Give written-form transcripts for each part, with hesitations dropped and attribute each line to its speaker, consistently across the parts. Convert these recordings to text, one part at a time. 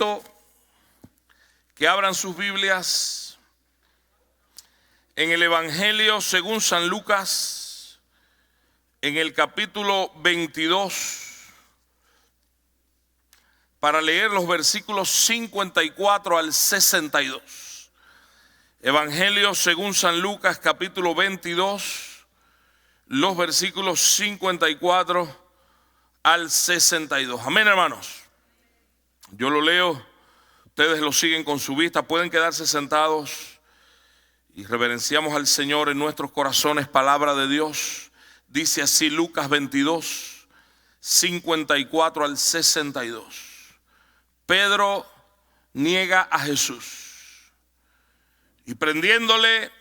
Speaker 1: invito que abran sus Biblias en el Evangelio según San Lucas, en el capítulo 22, para leer los versículos 54 al 62. Evangelio según San Lucas, capítulo 22, los versículos 54 al 62. Amén, hermanos. Yo lo leo, ustedes lo siguen con su vista, pueden quedarse sentados y reverenciamos al Señor en nuestros corazones. Palabra de Dios. Dice así Lucas 22, 54 al 62. Pedro niega a Jesús y prendiéndole,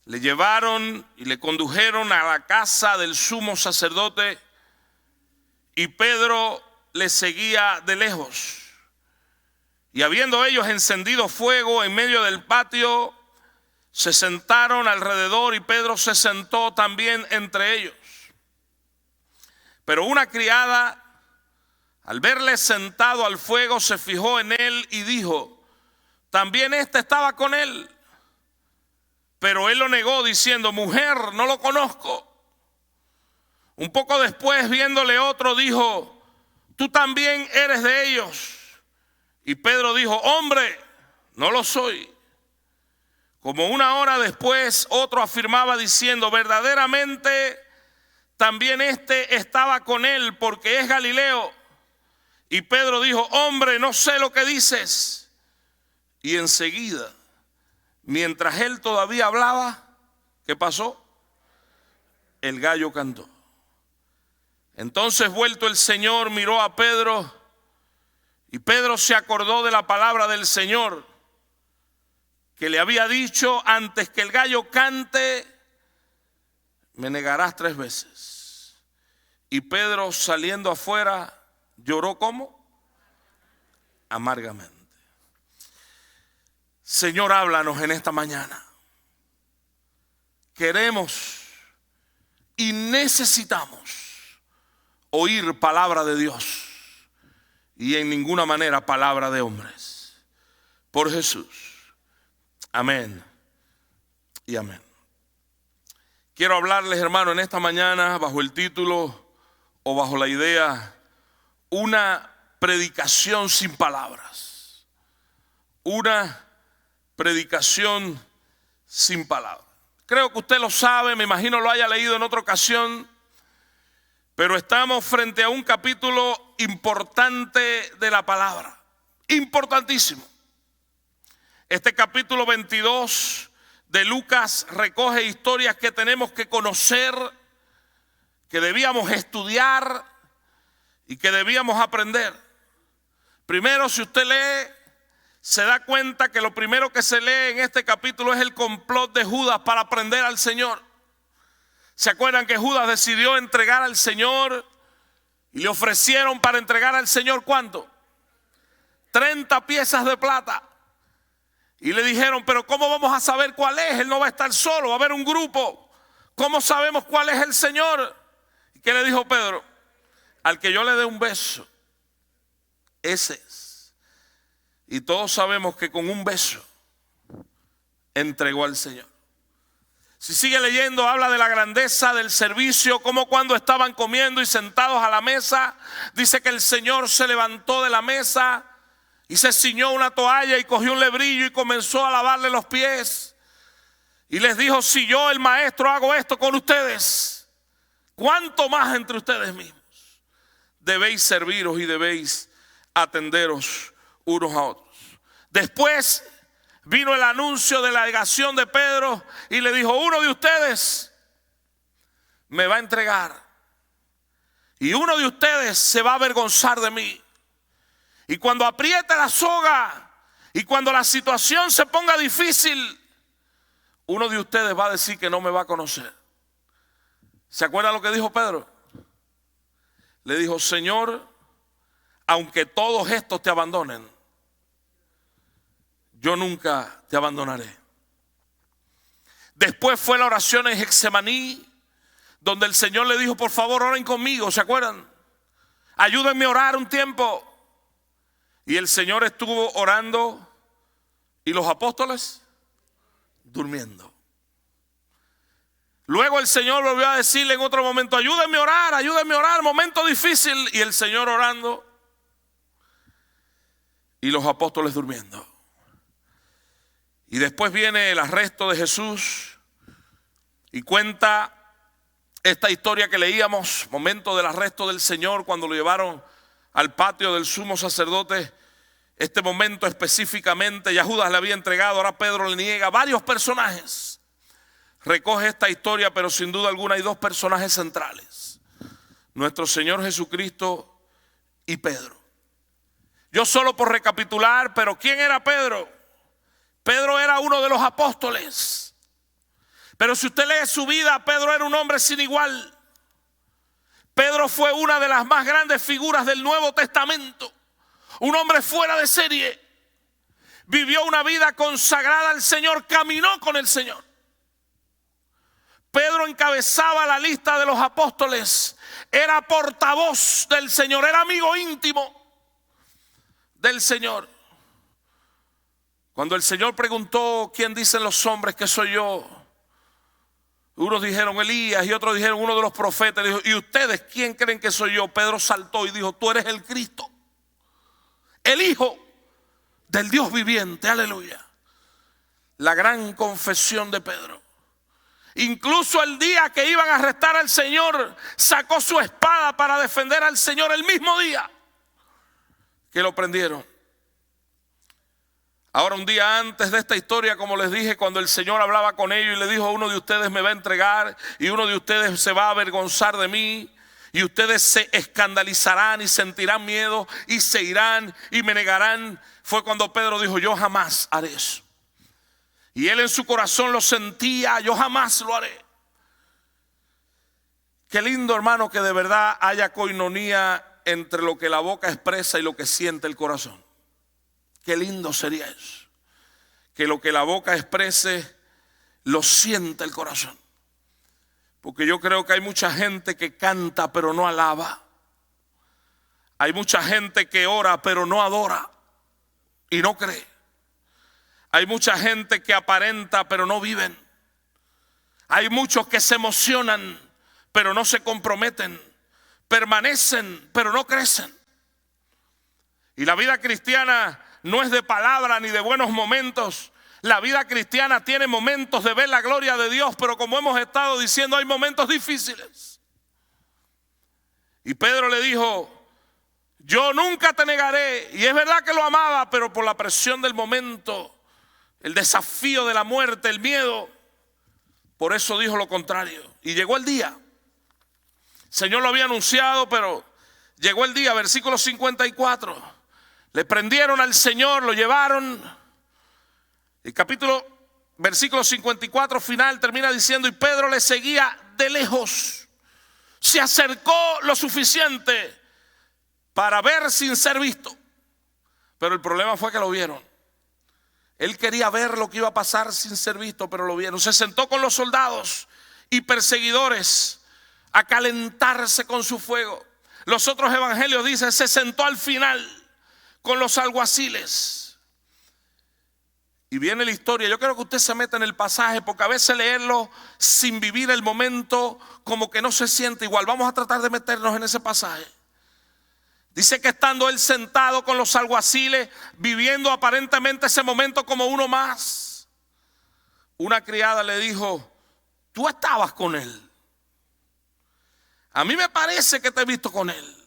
Speaker 1: le llevaron y le condujeron a la casa del sumo sacerdote, y Pedro le seguía de lejos. Y habiendo ellos encendido fuego en medio del patio, se sentaron alrededor y Pedro se sentó también entre ellos. Pero una criada, al verle sentado al fuego, se fijó en él y dijo: también éste estaba con él. Pero él lo negó diciendo: mujer, no lo conozco. Un poco después, viéndole otro, dijo: tú también eres de ellos. Y Pedro dijo: hombre, no lo soy. Como una hora después, otro afirmaba diciendo: verdaderamente también este estaba con él, porque es Galileo. Y Pedro dijo: hombre, no sé lo que dices. Y enseguida, mientras él todavía hablaba, ¿qué pasó? El gallo cantó. Entonces, vuelto el Señor, miró a Pedro, y Pedro se acordó de la palabra del Señor, que le había dicho: antes que el gallo cante, me negarás 3 veces. Y Pedro, saliendo afuera, lloró ¿cómo? Amargamente. Señor, háblanos en esta mañana. Queremos y necesitamos oír palabra de Dios y en ninguna manera palabra de hombres. Por Jesús. Amén y amén. Quiero hablarles, hermano, en esta mañana bajo el título o bajo la idea: una predicación sin palabras. Una predicación sin palabras. Creo que usted lo sabe, me imagino lo haya leído en otra ocasión, pero estamos frente a un capítulo importante de la palabra. Importantísimo. Este capítulo 22 de Lucas recoge historias que tenemos que conocer, que debíamos estudiar y que debíamos aprender. Primero, si usted lee, se da cuenta que lo primero que se lee en este capítulo es el complot de Judas para prender al Señor. ¿Se acuerdan que Judas decidió entregar al Señor y le ofrecieron para entregar al Señor cuánto? 30 piezas de plata. Y le dijeron: pero ¿cómo vamos a saber cuál es? Él no va a estar solo, va a haber un grupo. ¿Cómo sabemos cuál es el Señor? ¿Y qué le dijo Pedro? Al que yo le dé un beso, ese es. Y todos sabemos que con un beso entregó al Señor. Si sigue leyendo, habla de la grandeza del servicio, como cuando estaban comiendo y sentados a la mesa, dice que el Señor se levantó de la mesa y se ciñó una toalla y cogió un lebrillo y comenzó a lavarle los pies. Y les dijo: si yo, el maestro, hago esto con ustedes, ¿cuánto más entre ustedes mismos debéis serviros y debéis atenderos unos a otros? Después vino el anuncio de la negación de Pedro y le dijo: uno de ustedes me va a entregar y uno de ustedes se va a avergonzar de mí. Y cuando apriete la soga y cuando la situación se ponga difícil, uno de ustedes va a decir que no me va a conocer. ¿Se acuerdan lo que dijo Pedro? Le dijo: Señor, aunque todos estos te abandonen, yo nunca te abandonaré. Después fue la oración en Getsemaní, donde el Señor le dijo: por favor, oren conmigo. ¿Se acuerdan? Ayúdenme a orar un tiempo. Y el Señor estuvo orando y los apóstoles durmiendo. Luego el Señor volvió a decirle en otro momento: ayúdenme a orar, momento difícil. Y el Señor orando y los apóstoles durmiendo. Y después viene el arresto de Jesús y cuenta esta historia que leíamos, momento del arresto del Señor cuando lo llevaron al patio del sumo sacerdote. Este momento específicamente, ya Judas le había entregado, ahora Pedro le niega. Varios personajes recoge esta historia, pero sin duda alguna hay dos personajes centrales: nuestro Señor Jesucristo y Pedro. Yo solo por recapitular, pero ¿quién era Pedro? Pedro era uno de los apóstoles. Pero si usted lee su vida, Pedro era un hombre sin igual. Pedro fue una de las más grandes figuras del Nuevo Testamento. Un hombre fuera de serie. Vivió una vida consagrada al Señor, caminó con el Señor. Pedro encabezaba la lista de los apóstoles. Era portavoz del Señor, era amigo íntimo del Señor. Cuando el Señor preguntó: ¿quién dicen los hombres que soy yo? Unos dijeron Elías y otros dijeron uno de los profetas. Dijo: ¿y ustedes quién creen que soy yo? Pedro saltó y dijo: tú eres el Cristo, el Hijo del Dios viviente. Aleluya. La gran confesión de Pedro. Incluso el día que iban a arrestar al Señor, sacó su espada para defender al Señor el mismo día que lo prendieron. Ahora, un día antes de esta historia, como les dije, cuando el Señor hablaba con ellos y le dijo: uno de ustedes me va a entregar y uno de ustedes se va a avergonzar de mí, y ustedes se escandalizarán y sentirán miedo y se irán y me negarán, fue cuando Pedro dijo: yo jamás haré eso. Y él en su corazón lo sentía: yo jamás lo haré. Qué lindo, hermano, que de verdad haya coinonía entre lo que la boca expresa y lo que siente el corazón. Qué lindo sería eso, que lo que la boca exprese lo siente el corazón. Porque yo creo que hay mucha gente que canta pero no alaba. Hay mucha gente que ora pero no adora y no cree. Hay mucha gente que aparenta pero no viven. Hay muchos que se emocionan pero no se comprometen. Permanecen pero no crecen. Y la vida cristiana no es de palabra ni de buenos momentos. La vida cristiana tiene momentos de ver la gloria de Dios, pero como hemos estado diciendo, hay momentos difíciles. Y Pedro le dijo: yo nunca te negaré. Y es verdad que lo amaba, pero por la presión del momento, el desafío de la muerte, el miedo, por eso dijo lo contrario. Y llegó el día. El Señor lo había anunciado, pero llegó el día. Versículo 54. Le prendieron al Señor, lo llevaron. El versículo 54 final termina diciendo: y Pedro le seguía de lejos. Se acercó lo suficiente para ver sin ser visto. Pero el problema fue que lo vieron. Él quería ver lo que iba a pasar sin ser visto, pero lo vieron. Se sentó con los soldados y perseguidores a calentarse con su fuego. Los otros evangelios dicen: se sentó al final con los alguaciles. Y viene la historia. Yo quiero que usted se meta en el pasaje, porque a veces leerlo sin vivir el momento como que no se siente igual. Vamos a tratar de meternos en ese pasaje. Dice que estando él sentado con los alguaciles, viviendo aparentemente ese momento como uno más, una criada le dijo: tú estabas con él. A mí me parece que te he visto con él.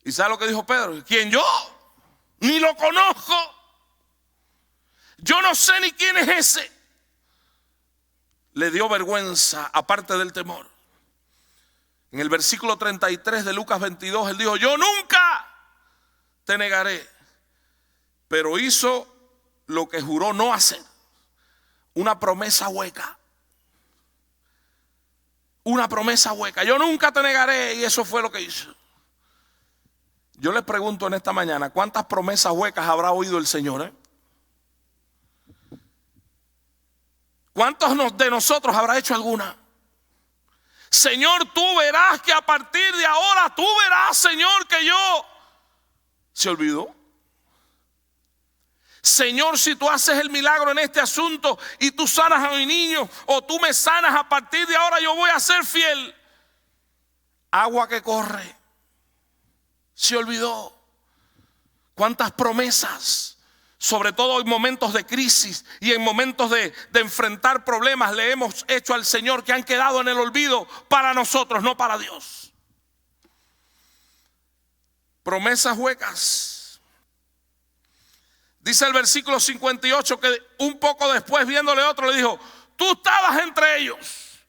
Speaker 1: ¿Y sabe lo que dijo Pedro? ¿Quién, yo? Ni lo conozco. Yo no sé ni quién es ese. Le dio vergüenza, aparte del temor. En el versículo 33 de Lucas 22, él dijo: yo nunca te negaré. Pero hizo lo que juró no hacer. Una promesa hueca. Una promesa hueca. Yo nunca te negaré. Y eso fue lo que hizo. Yo les pregunto en esta mañana: ¿cuántas promesas huecas habrá oído el Señor? ¿Cuántos de nosotros habrá hecho alguna? Señor, tú verás que a partir de ahora, tú verás, Señor, que yo... Se olvidó. Señor, si tú haces el milagro en este asunto y tú sanas a mi niño o tú me sanas, a partir de ahora yo voy a ser fiel. Agua que corre. Se olvidó. Cuántas promesas, sobre todo en momentos de crisis y en momentos de enfrentar problemas, le hemos hecho al Señor, que han quedado en el olvido para nosotros, no para Dios. Promesas huecas. Dice el versículo 58 que un poco después, viéndole otro, le dijo: tú estabas entre ellos,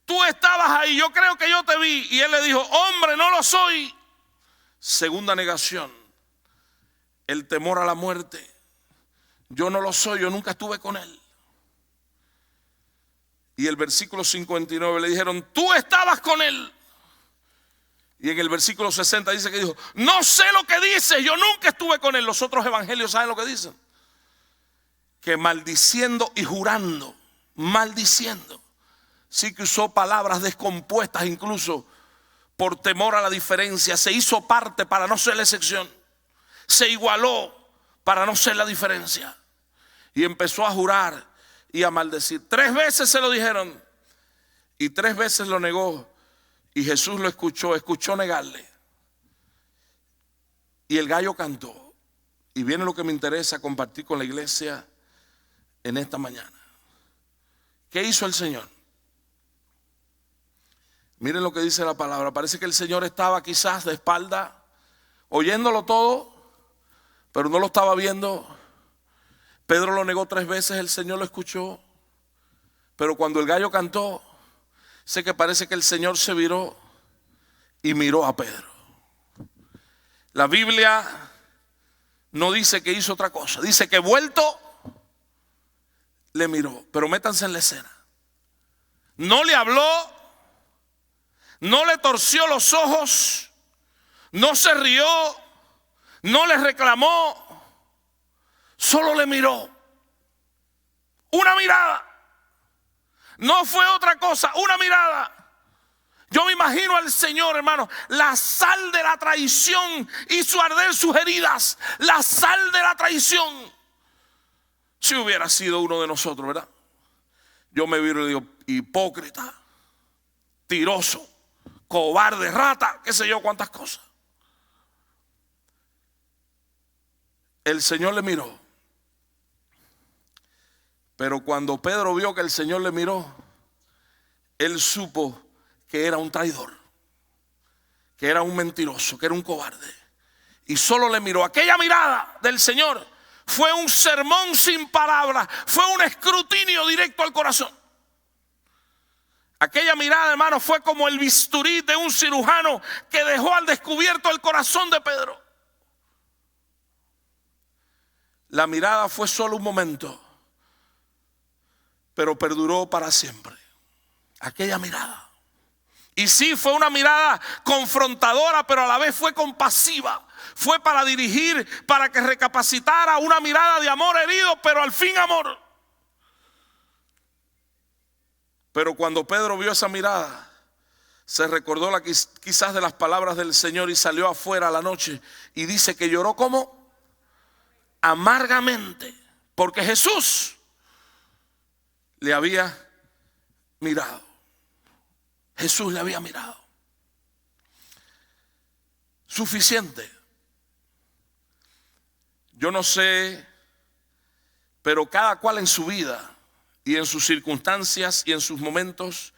Speaker 1: tú estabas ahí, yo creo que yo te vi. Y él le dijo: hombre, no lo soy. Segunda negación, el temor a la muerte. Yo no lo soy, yo nunca estuve con él. Y el versículo 59 le dijeron: tú estabas con él. Y en el versículo 60 dice que dijo: no sé lo que dices, yo nunca estuve con él. Los otros evangelios, ¿saben lo que dicen? Que maldiciendo y jurando, maldiciendo, sí que usó palabras descompuestas, incluso por temor a la diferencia. Se hizo parte para no ser la excepción, se igualó para no ser la diferencia, y empezó a jurar y a maldecir. 3 veces se lo dijeron y 3 veces lo negó. Y Jesús lo escuchó negarle. Y el gallo cantó. Y viene lo que me interesa compartir con la iglesia en esta mañana. ¿Qué hizo el Señor? Miren lo que dice la palabra. Parece que el Señor estaba quizás de espalda, oyéndolo todo, pero no lo estaba viendo. Pedro lo negó 3 veces, el Señor lo escuchó. Pero cuando el gallo cantó, sé que parece que el Señor se viró y miró a Pedro. La Biblia no dice que hizo otra cosa. Dice que vuelto le miró. Pero métanse en la escena. No le habló, no le torció los ojos, no se rió, no le reclamó, solo le miró. Una mirada. No fue otra cosa, una mirada. Yo me imagino al Señor, hermano, la sal de la traición hizo arder sus heridas. La sal de la traición. Si hubiera sido uno de nosotros, ¿verdad? Yo me viro y le digo: hipócrita, tiroso, cobarde, rata, qué sé yo cuántas cosas. El Señor le miró. Pero cuando Pedro vio que el Señor le miró, él supo que era un traidor, que era un mentiroso, que era un cobarde. Y solo le miró. Aquella mirada del Señor fue un sermón sin palabras, fue un escrutinio directo al corazón. Aquella mirada, hermano, fue como el bisturí de un cirujano que dejó al descubierto el corazón de Pedro. La mirada fue solo un momento, pero perduró para siempre. Aquella mirada. Y sí, fue una mirada confrontadora, pero a la vez fue compasiva. Fue para dirigir, para que recapacitara. Una mirada de amor herido, pero al fin amor. Pero cuando Pedro vio esa mirada, se recordó quizás de las palabras del Señor y salió afuera a la noche. Y dice que lloró como amargamente, porque Jesús le había mirado. Jesús le había mirado. Suficiente. Yo no sé, pero cada cual en su vida y en sus circunstancias y en sus momentos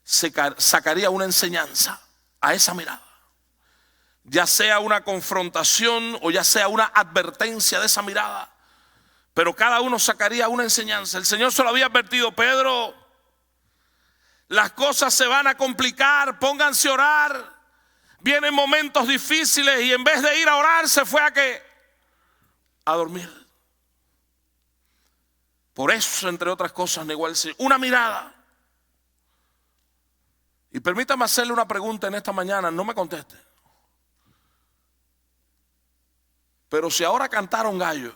Speaker 1: sacaría una enseñanza a esa mirada. Ya sea una confrontación o ya sea una advertencia de esa mirada. Pero cada uno sacaría una enseñanza. El Señor se lo había advertido: Pedro, las cosas se van a complicar, pónganse a orar. Vienen momentos difíciles. Y en vez de ir a orar, se fue a ¿qué? A dormir. Por eso, entre otras cosas, negó al Señor. Una mirada. Y permítame hacerle una pregunta en esta mañana, no me conteste. Pero si ahora cantara un gallo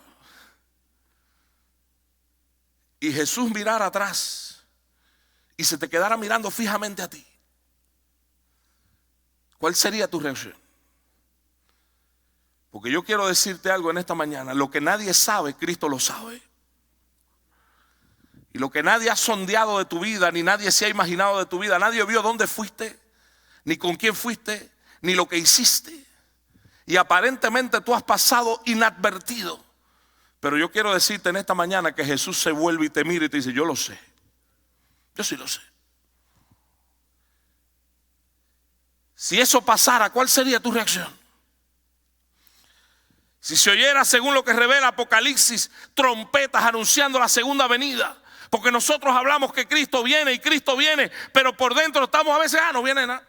Speaker 1: y Jesús mirara atrás y se te quedara mirando fijamente a ti, ¿cuál sería tu reacción? Porque yo quiero decirte algo en esta mañana. Lo que nadie sabe, Cristo lo sabe. Y lo que nadie ha sondeado de tu vida, ni nadie se ha imaginado de tu vida, nadie vio dónde fuiste, ni con quién fuiste, ni lo que hiciste. Y aparentemente tú has pasado inadvertido. Pero yo quiero decirte en esta mañana que Jesús se vuelve y te mira y te dice: yo lo sé. Yo sí lo sé. Si eso pasara, ¿cuál sería tu reacción? Si se oyera, según lo que revela Apocalipsis, trompetas anunciando la segunda venida. Porque nosotros hablamos que Cristo viene y Cristo viene, pero por dentro estamos a veces, no viene nada.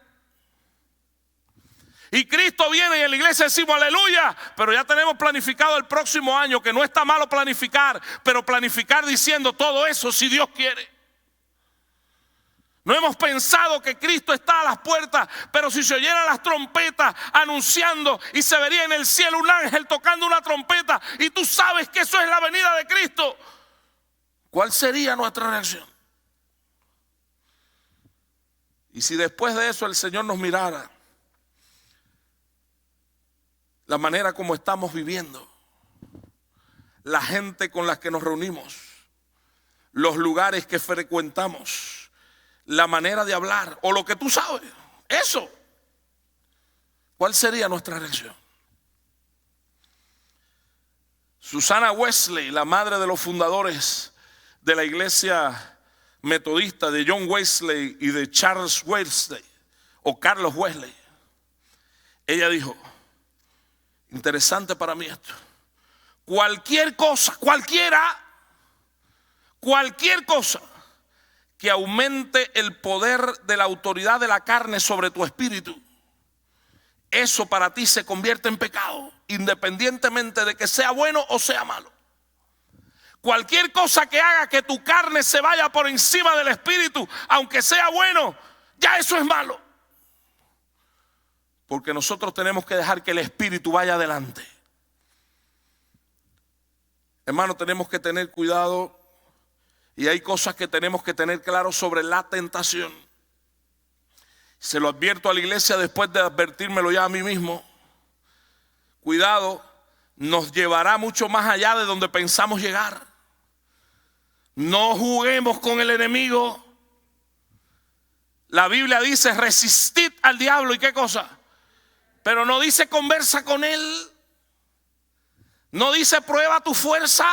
Speaker 1: Y Cristo viene y en la iglesia decimos aleluya, pero ya tenemos planificado el próximo año, que no está malo planificar, pero planificar diciendo todo eso si Dios quiere. No hemos pensado que Cristo está a las puertas, pero si se oyeran las trompetas anunciando y se vería en el cielo un ángel tocando una trompeta y tú sabes que eso es la venida de Cristo, ¿cuál sería nuestra reacción? Y si después de eso el Señor nos mirara, la manera como estamos viviendo, la gente con la que nos reunimos, los lugares que frecuentamos, la manera de hablar o lo que tú sabes, eso, ¿cuál sería nuestra reacción? Susana Wesley, la madre de los fundadores de la iglesia metodista, de John Wesley y de Charles Wesley o Carlos Wesley, ella dijo, interesante para mí esto: cualquier cosa, cualquier cosa que aumente el poder de la autoridad de la carne sobre tu espíritu, eso para ti se convierte en pecado, independientemente de que sea bueno o sea malo. Cualquier cosa que haga que tu carne se vaya por encima del espíritu, aunque sea bueno, ya eso es malo. Porque nosotros tenemos que dejar que el espíritu vaya adelante. Hermano, tenemos que tener cuidado. Y hay cosas que tenemos que tener claro sobre la tentación. Se lo advierto a la iglesia después de advertírmelo ya a mí mismo. Cuidado, nos llevará mucho más allá de donde pensamos llegar. No juguemos con el enemigo. La Biblia dice: resistid al diablo. ¿Y qué cosa? Pero no dice conversa con él. No dice prueba tu fuerza.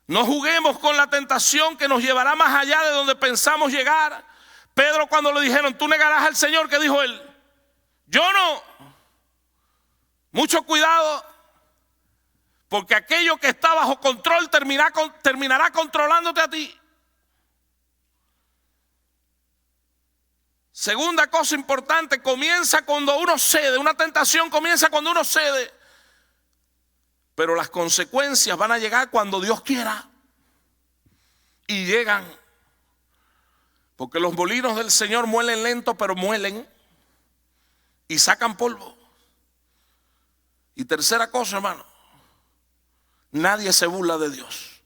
Speaker 1: No juguemos con la tentación que nos llevará más allá de donde pensamos llegar. Pedro, cuando le dijeron: tú negarás al Señor, ¿qué dijo él? Yo no. Mucho cuidado, porque aquello que está bajo control terminará controlándote a ti. Segunda cosa importante: comienza cuando uno cede. Una tentación comienza cuando uno cede. Pero las consecuencias van a llegar cuando Dios quiera. Y llegan. Porque los molinos del Señor muelen lento, pero muelen. Y sacan polvo. Y tercera cosa, hermano: nadie se burla de Dios.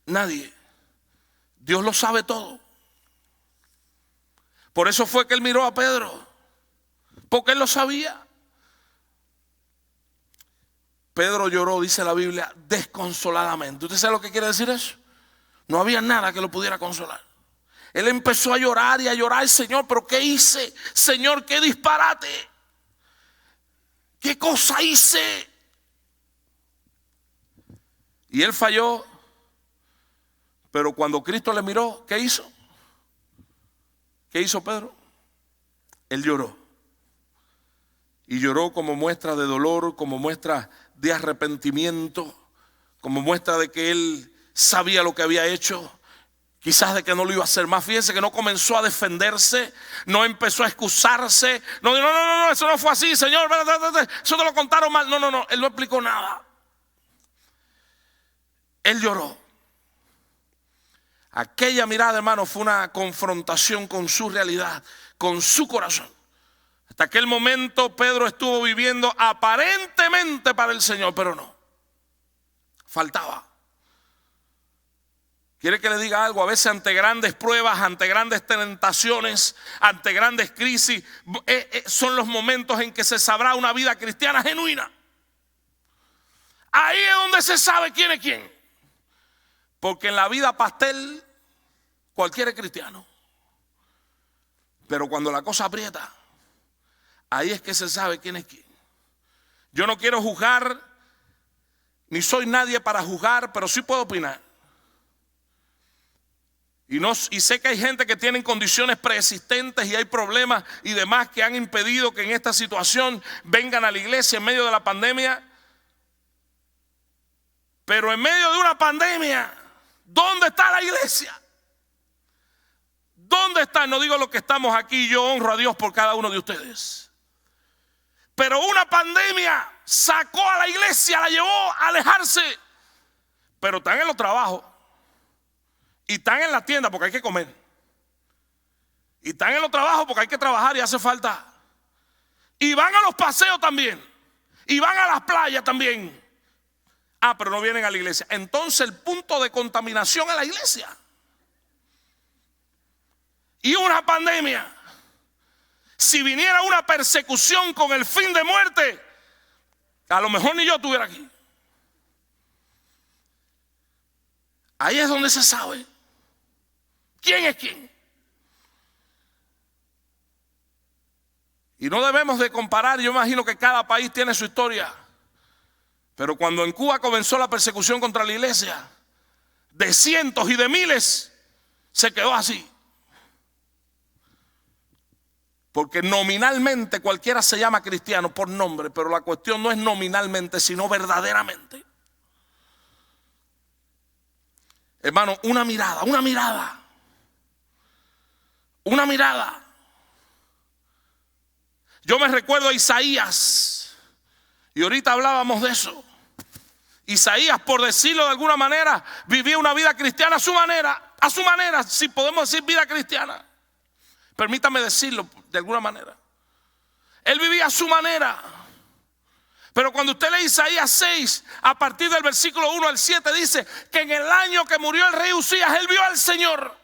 Speaker 1: Nadie. Dios lo sabe todo. Por eso fue que él miró a Pedro. Porque él lo sabía. Pedro lloró, dice la Biblia, desconsoladamente. ¿Usted sabe lo que quiere decir eso? No había nada que lo pudiera consolar. Él empezó a llorar y a llorar: Señor, ¿pero qué hice? Señor, qué disparate. ¿Qué cosa hice? Y él falló. Pero cuando Cristo le miró, ¿qué hizo? ¿Qué hizo Pedro? Él lloró. Y lloró como muestra de dolor, como muestra de arrepentimiento, como muestra de que él sabía lo que había hecho, quizás de que no lo iba a hacer más. Fíjense que no comenzó a defenderse, no empezó a excusarse, no, eso no fue así, Señor, eso te lo contaron mal. No, él no explicó nada. Él lloró. Aquella mirada, hermano, fue una confrontación con su realidad, con su corazón. Hasta aquel momento Pedro estuvo viviendo aparentemente para el Señor, pero no. Faltaba. Quiere que le diga algo. A veces ante grandes pruebas, ante grandes tentaciones, ante grandes crisis, son los momentos en que se sabrá una vida cristiana genuina. Ahí es donde se sabe quién es quién. Porque en la vida pastel cualquiera es cristiano. Pero cuando la cosa aprieta, ahí es que se sabe quién es quién. Yo no quiero juzgar, ni soy nadie para juzgar, pero sí puedo opinar. Y sé que hay gente que tiene condiciones preexistentes y hay problemas y demás que han impedido que en esta situación vengan a la iglesia en medio de la pandemia. Pero en medio de una pandemia, ¿dónde está la iglesia? ¿Dónde está? No digo lo que estamos aquí, yo honro a Dios por cada uno de ustedes. Pero una pandemia sacó a la iglesia, la llevó a alejarse. Pero están en los trabajos. Y están en la tienda porque hay que comer. Y están en los trabajos porque hay que trabajar y hace falta. Y van a los paseos también. Y van a las playas también. Pero no vienen a la iglesia. Entonces el punto de contaminación es la iglesia. Y una pandemia. Si viniera una persecución con el fin de muerte, a lo mejor ni yo estuviera aquí. Ahí es donde se sabe quién es quién. Y no debemos de comparar, yo imagino que cada país tiene su historia. Pero cuando en Cuba comenzó la persecución contra la iglesia, de cientos y de miles, se quedó así. Porque nominalmente cualquiera se llama cristiano por nombre, pero la cuestión no es nominalmente, sino verdaderamente. Hermano, una mirada. Yo me recuerdo a Isaías, y ahorita hablábamos de eso. Isaías, por decirlo de alguna manera, vivía una vida cristiana a su manera, si podemos decir vida cristiana. Permítame decirlo de alguna manera. Él vivía a su manera. Pero cuando usted lee Isaías 6, a partir del versículo 1 al 7, dice que en el año que murió el rey Usías, él vio al Señor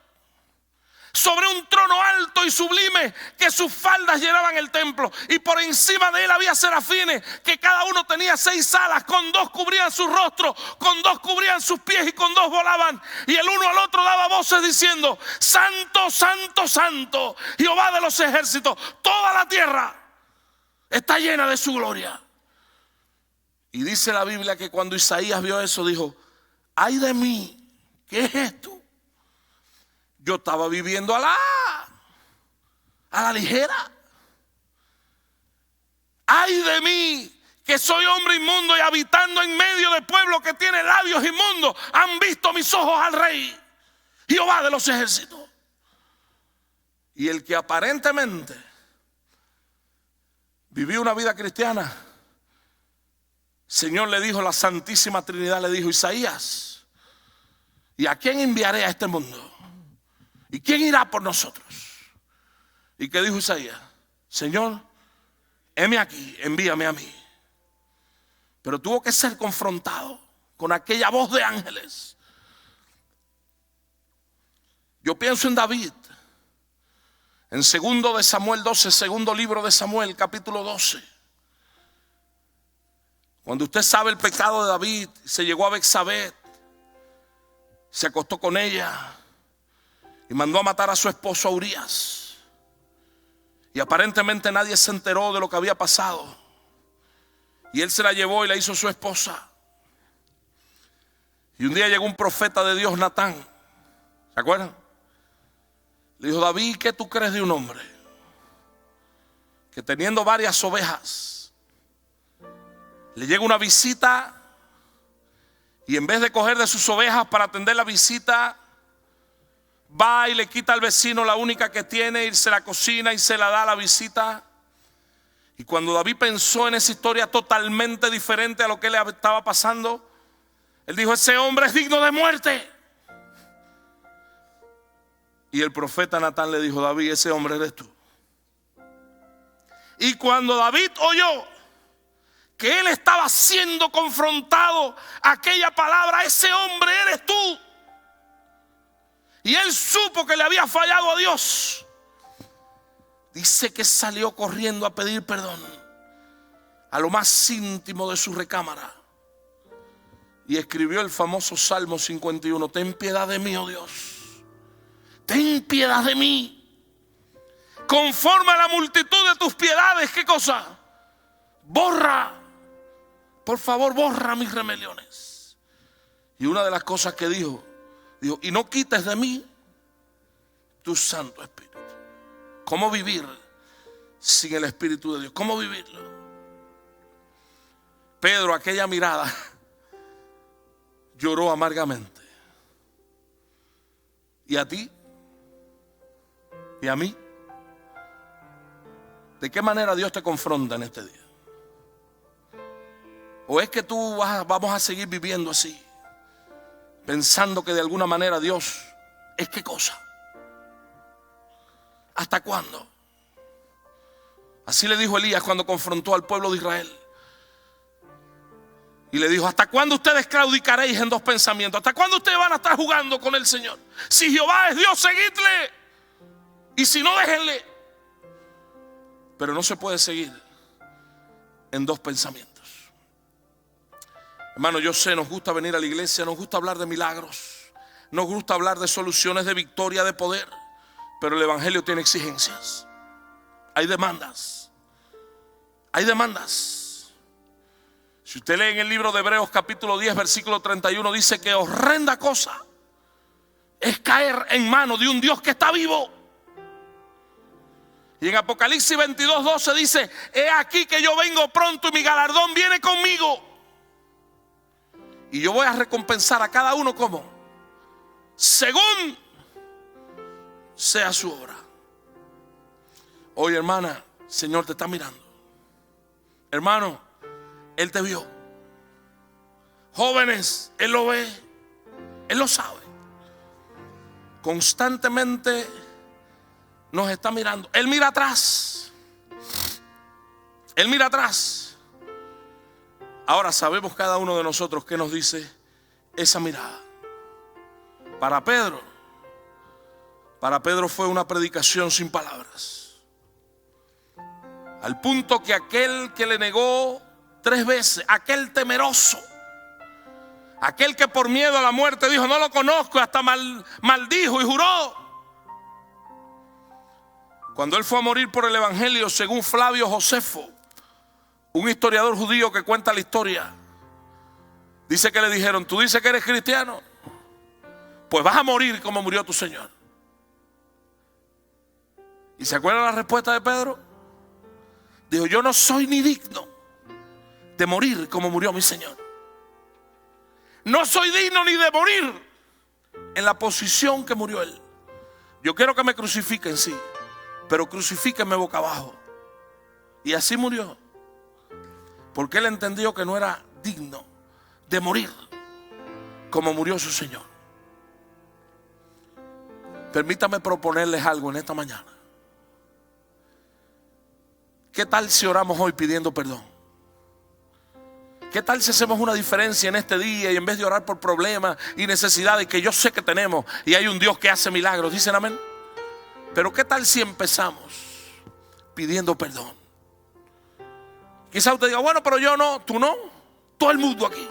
Speaker 1: sobre un trono alto y sublime, que sus faldas llenaban el templo, y por encima de él había serafines, que cada uno tenía 6 alas, con 2 cubrían su rostro, con 2 cubrían sus pies y con 2 volaban, y el uno al otro daba voces diciendo: Santo, Santo, Santo, Jehová de los ejércitos, toda la tierra está llena de su gloria. Y dice la Biblia que cuando Isaías vio eso, dijo: ay de mí, ¿qué es esto? Yo estaba viviendo a la ligera. Ay de mí, que soy hombre inmundo y habitando en medio de pueblo que tiene labios inmundos. Han visto mis ojos al rey, Jehová de los ejércitos. Y el que aparentemente vivió una vida cristiana, Señor le dijo, la Santísima Trinidad le dijo: Isaías, ¿y a quién enviaré a este mundo? ¿Y quién irá por nosotros? ¿Y qué dijo Isaías? Señor, heme aquí, envíame a mí. Pero tuvo que ser confrontado con aquella voz de ángeles. Yo pienso en David, en segundo de Samuel 12, segundo libro de Samuel, capítulo 12. Cuando usted sabe el pecado de David, se llegó a Betsabé, se acostó con ella y mandó a matar a su esposo Urías. Y aparentemente nadie se enteró de lo que había pasado. Y él se la llevó y la hizo su esposa. Y un día llegó un profeta de Dios, Natán. ¿Se acuerdan? Le dijo: David, ¿qué tú crees de un hombre que teniendo varias ovejas, le llega una visita y en vez de coger de sus ovejas para atender la visita, va y le quita al vecino la única que tiene y se la cocina y se la da a la visita? Y cuando David pensó en esa historia totalmente diferente a lo que le estaba pasando, él dijo: ese hombre es digno de muerte. Y el profeta Natán le dijo: David, ese hombre eres tú. Y cuando David oyó que él estaba siendo confrontado, aquella palabra: ese hombre eres tú, y él supo que le había fallado a Dios, dice que salió corriendo a pedir perdón a lo más íntimo de su recámara y escribió el famoso Salmo 51. Ten piedad de mí, oh Dios, ten piedad de mí, conforme a la multitud de tus piedades. ¿Qué cosa? Borra, por favor, borra mis rebeliones. Y una de las cosas que dijo, y no quites de mí tu Santo Espíritu. ¿Cómo vivir sin el Espíritu de Dios? ¿Cómo vivirlo? Pedro, aquella mirada, lloró amargamente. ¿Y a ti? ¿Y a mí? ¿De qué manera Dios te confronta en este día? ¿O es que vamos a seguir viviendo así, pensando que de alguna manera Dios es qué cosa? ¿Hasta cuándo? Así le dijo Elías cuando confrontó al pueblo de Israel. Y le dijo: ¿hasta cuándo ustedes claudicaréis en dos pensamientos? ¿Hasta cuándo ustedes van a estar jugando con el Señor? Si Jehová es Dios, seguidle, y si no, déjenle. Pero no se puede seguir en dos pensamientos. Hermano, yo sé, nos gusta venir a la iglesia, nos gusta hablar de milagros, nos gusta hablar de soluciones, de victoria, de poder, pero el evangelio tiene exigencias. Hay demandas. Hay demandas. Si usted lee en el libro de Hebreos capítulo 10 versículo 31, dice que horrenda cosa es caer en manos de un Dios que está vivo. Y en Apocalipsis 22, 12 dice: he aquí que yo vengo pronto y mi galardón viene conmigo. Y yo voy a recompensar a cada uno como según sea su obra. Oye, hermana, el Señor te está mirando. Hermano, Él te vio. Jóvenes, Él lo ve, Él lo sabe. Constantemente nos está mirando. Él mira atrás. Él mira atrás. Ahora sabemos cada uno de nosotros qué nos dice esa mirada. Para Pedro fue una predicación sin palabras. Al punto que aquel que le negó 3 veces, aquel temeroso, aquel que por miedo a la muerte dijo: no lo conozco, hasta maldijo y juró. Cuando él fue a morir por el evangelio, según Flavio Josefo, un historiador judío que cuenta la historia, dice que le dijeron: ¿tú dices que eres cristiano? Pues vas a morir como murió tu Señor. ¿Y se acuerdan la respuesta de Pedro? Dijo: yo no soy ni digno de morir como murió mi Señor. No soy digno ni de morir en la posición que murió Él. Yo quiero que me crucifiquen, sí, pero crucifíquenme boca abajo. Y así murió, porque Él entendió que no era digno de morir como murió su Señor. Permítame proponerles algo en esta mañana. ¿Qué tal si oramos hoy pidiendo perdón? ¿Qué tal si hacemos una diferencia en este día y en vez de orar por problemas y necesidades que yo sé que tenemos, y hay un Dios que hace milagros? ¿Dicen amén? Pero ¿qué tal si empezamos pidiendo perdón? Quizá usted diga: bueno, pero yo no, tú no, todo el mundo aquí.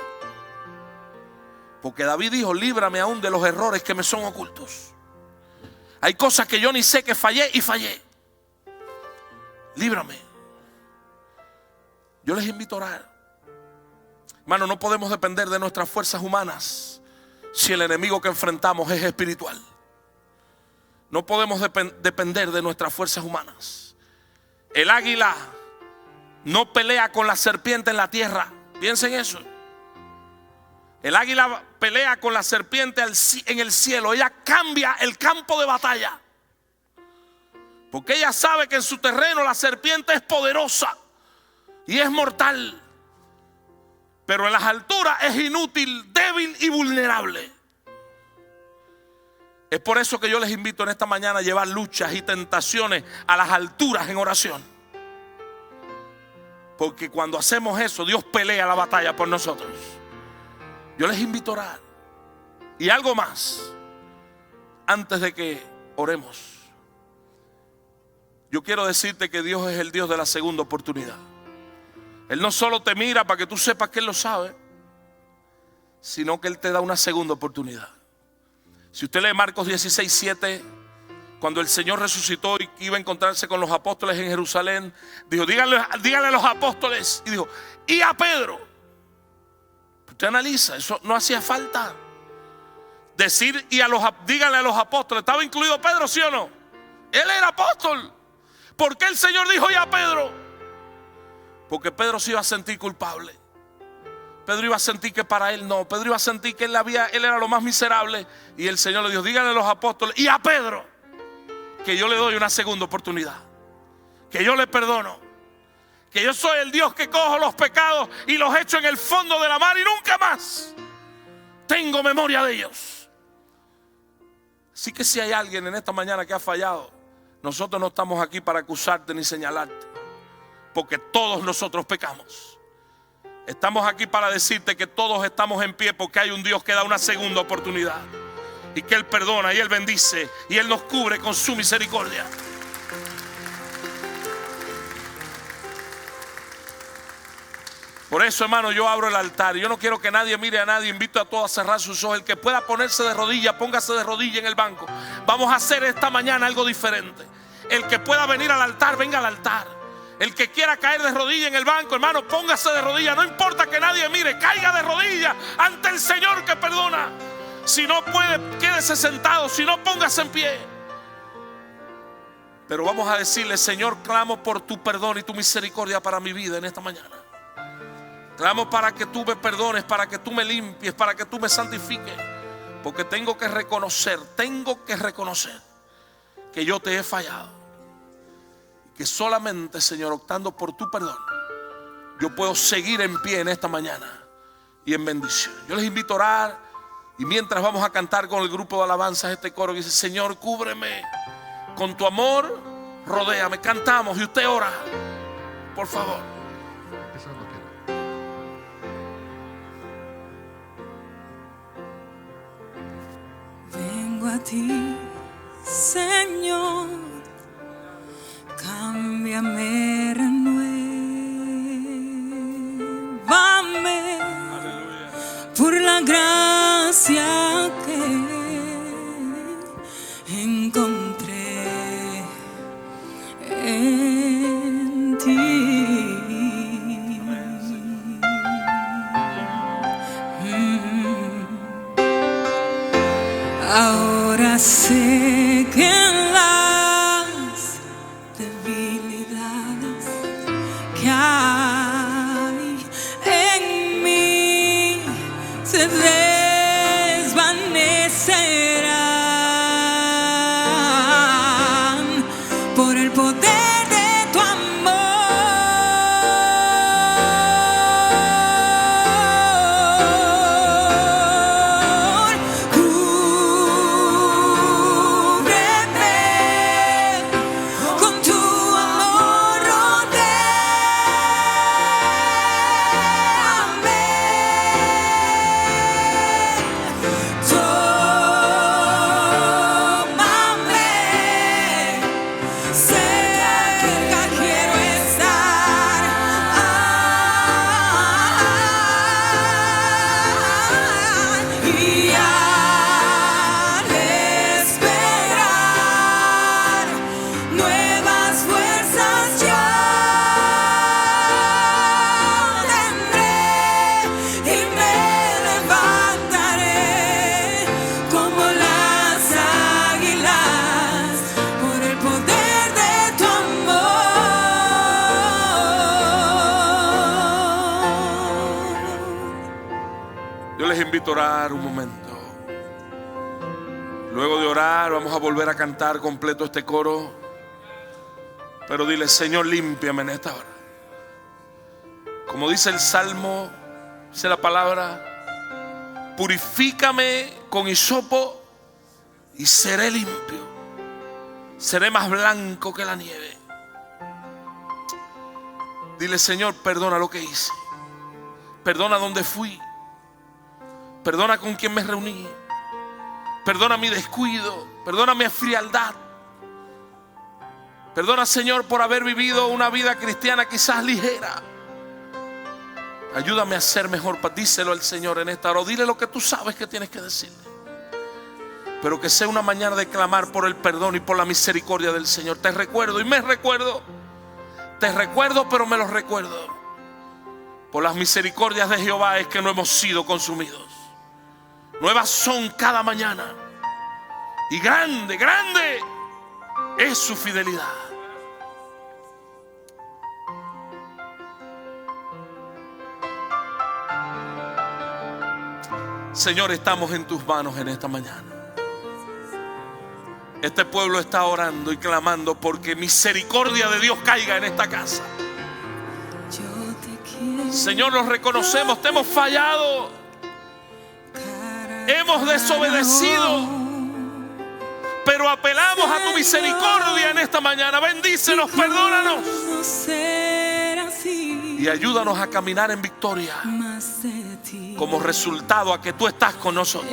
Speaker 1: Porque David dijo: líbrame aún de los errores que me son ocultos. Hay cosas que yo ni sé que fallé y fallé. Líbrame. Yo les invito a orar. Hermano, no podemos depender de nuestras fuerzas humanas si el enemigo que enfrentamos es espiritual. No podemos depender de nuestras fuerzas humanas. El águila no pelea con la serpiente en la tierra. Piensen eso. El águila pelea con la serpiente en el cielo. Ella cambia el campo de batalla, porque ella sabe que en su terreno la serpiente es poderosa y es mortal, pero en las alturas es inútil, débil y vulnerable. Es por eso que yo les invito en esta mañana a llevar luchas y tentaciones a las alturas en oración. Porque cuando hacemos eso, Dios pelea la batalla por nosotros. Yo les invito a orar. Y algo más. antes de que oremos, yo quiero decirte que Dios es el Dios de la segunda oportunidad. Él no solo te mira para que tú sepas que Él lo sabe, sino que Él te da una segunda oportunidad. Si usted lee Marcos 16:7, cuando el Señor resucitó y iba a encontrarse con los apóstoles en Jerusalén, dijo: díganle a los apóstoles, y dijo: y a Pedro. Usted analiza, eso no hacía falta decir díganle a los apóstoles. ¿Estaba incluido Pedro, sí o no? Él era apóstol. ¿Por qué el Señor dijo y a Pedro? Porque Pedro se iba a sentir culpable. Pedro iba a sentir que para él no. Pedro iba a sentir que él era lo más miserable. Y el Señor le dijo: díganle a los apóstoles y a Pedro que yo le doy una segunda oportunidad, que yo le perdono, que yo soy el Dios que cojo los pecados y los echo en el fondo de la mar y nunca más tengo memoria de ellos. Así que si hay alguien en esta mañana que ha fallado, nosotros no estamos aquí para acusarte ni señalarte, porque todos nosotros pecamos. Estamos aquí para decirte que todos estamos en pie porque hay un Dios que da una segunda oportunidad, y que Él perdona y Él bendice y Él nos cubre con su misericordia. Por eso, hermano, yo abro el altar. Yo no quiero que nadie mire a nadie. Invito a todos a cerrar sus ojos. El que pueda ponerse de rodillas, póngase de rodillas en el banco. Vamos a hacer esta mañana algo diferente. El que pueda venir al altar, venga al altar. El que quiera caer de rodillas en el banco, hermano, póngase de rodillas. No importa que nadie mire, caiga de rodillas ante el Señor que perdona. Si no puede, quédese sentado. Si no, póngase en pie. Pero vamos a decirle: Señor, clamo por tu perdón y tu misericordia para mi vida en esta mañana. Clamo para que tú me perdones, para que tú me limpies, para que tú me santifiques. Porque tengo que reconocer que yo te he fallado. Y que solamente, Señor, optando por tu perdón, yo puedo seguir en pie en esta mañana y en bendición. Yo les invito a orar, y mientras vamos a cantar con el grupo de alabanzas este coro que dice: Señor, cúbreme con tu amor, rodéame. Cantamos y usted ora, por favor.
Speaker 2: Vengo a ti, Señor, cámbiame, renuévame.
Speaker 1: Aleluya.
Speaker 2: Por la gracia que encontré en ti. Ahora sé que en las debilidades que hay en mí se desvanecerán por el poder de tu amor.
Speaker 1: Invito a orar un momento. Luego de orar vamos a volver a cantar completo este coro, pero dile: Señor, límpiame en esta hora. Como dice el Salmo, dice la palabra: purifícame con hisopo y seré limpio, seré más blanco que la nieve. Dile: Señor, perdona lo que hice, perdona donde fui, perdona con quien me reuní, Perdona mi descuido, perdona mi frialdad. Perdona, Señor, por haber vivido una vida cristiana quizás ligera. Ayúdame a ser mejor. Díselo al Señor en esta hora. Dile lo que tú sabes que tienes que decirle. Pero que sea una mañana de clamar por el perdón y por la misericordia del Señor. Te recuerdo y me recuerdo. Te recuerdo, pero me lo recuerdo. Por las misericordias de Jehová es que no hemos sido consumidos. Nuevas son cada mañana. Y grande, grande es su fidelidad. Señor, estamos en tus manos en esta mañana. Este pueblo está orando y clamando porque misericordia de Dios caiga en esta casa. Señor, nos reconocemos, te hemos fallado, hemos desobedecido, pero apelamos a tu misericordia en esta mañana. Bendícenos, perdónanos y ayúdanos a caminar en victoria como resultado a que tú estás con nosotros.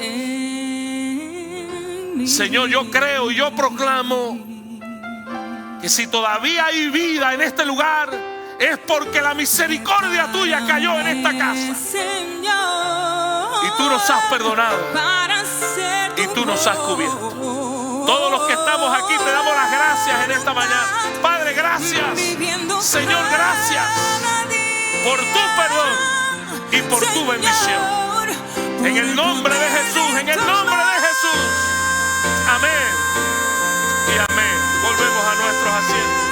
Speaker 1: Señor, yo creo y yo proclamo que si todavía hay vida en este lugar, es porque la misericordia tuya cayó en esta casa. Y tú nos has perdonado y tú nos has cubierto. Todos los que estamos aquí te damos las gracias en esta mañana. Padre, gracias. Señor, gracias por tu perdón y por tu bendición. En el nombre de Jesús, en el nombre de Jesús. Amén y amén. Volvemos a nuestros asientos.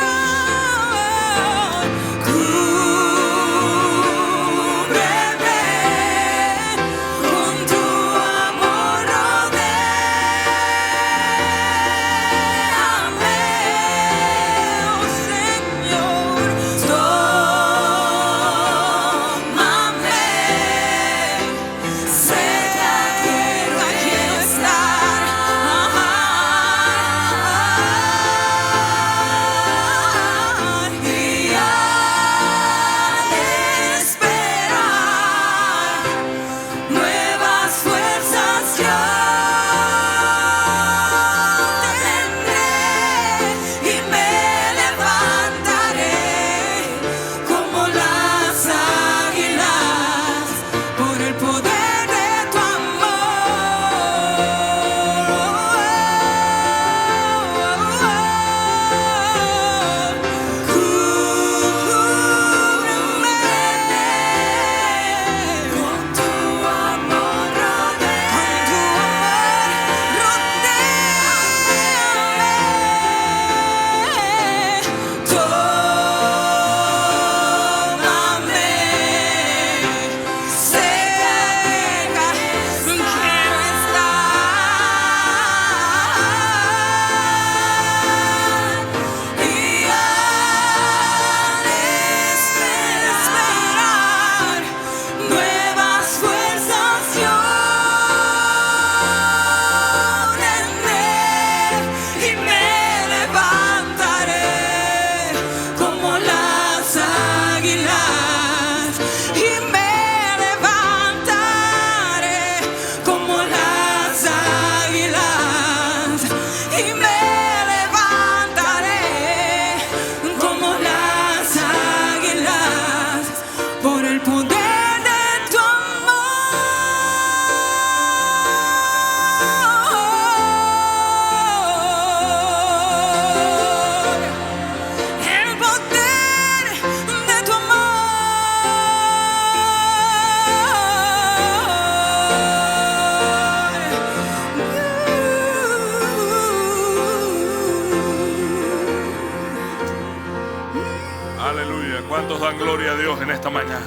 Speaker 1: ¿Cuántos dan gloria a Dios en esta mañana?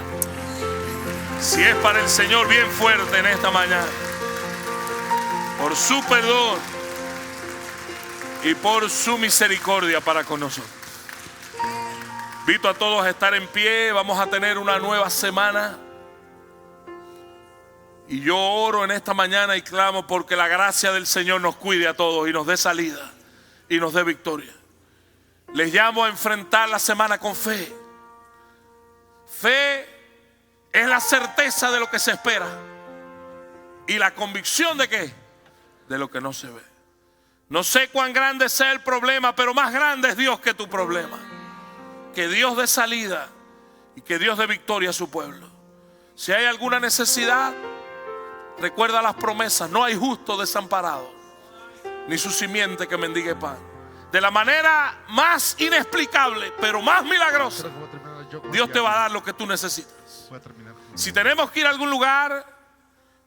Speaker 1: Si es para el Señor, bien fuerte en esta mañana, por su perdón y por su misericordia para con nosotros. Invito a todos a estar en pie. Vamos a tener una nueva semana. Y yo oro en esta mañana y clamo porque la gracia del Señor nos cuide a todos y nos dé salida y nos dé victoria. Les llamo a enfrentar la semana con fe. Fe es la certeza de lo que se espera y la convicción de ¿qué? de lo que no se ve. No sé cuán grande sea el problema, pero más grande es Dios que tu problema. Que Dios dé salida y que Dios dé victoria a su pueblo. Si hay alguna necesidad, recuerda las promesas. No hay justo desamparado, ni su simiente que mendigue pan. De la manera más inexplicable, pero más milagrosa, Dios te va a dar lo que tú necesitas. Si tenemos que ir a algún lugar,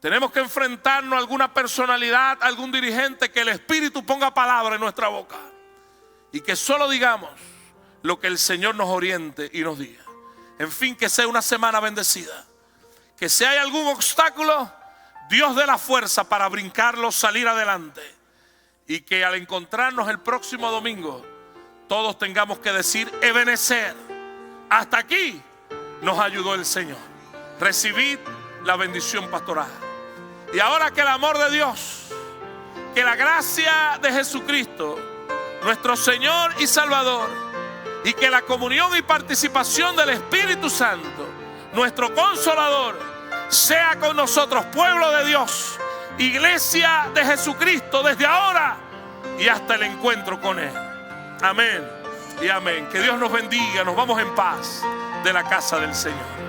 Speaker 1: tenemos que enfrentarnos a alguna personalidad, a algún dirigente, que el Espíritu ponga palabra en nuestra boca y que solo digamos lo que el Señor nos oriente y nos diga. En fin, que sea una semana bendecida. Que si hay algún obstáculo, Dios dé la fuerza para brincarlo, salir adelante. Y que al encontrarnos el próximo domingo, todos tengamos que decir: Ebenecer, hasta aquí nos ayudó el Señor. Recibid la bendición pastoral. Y ahora que el amor de Dios, que la gracia de Jesucristo, nuestro Señor y Salvador, y que la comunión y participación del Espíritu Santo, nuestro Consolador, sea con nosotros, pueblo de Dios, iglesia de Jesucristo, desde ahora y hasta el encuentro con Él. Amén y amén. Que Dios nos bendiga. Nos vamos en paz de la casa del Señor.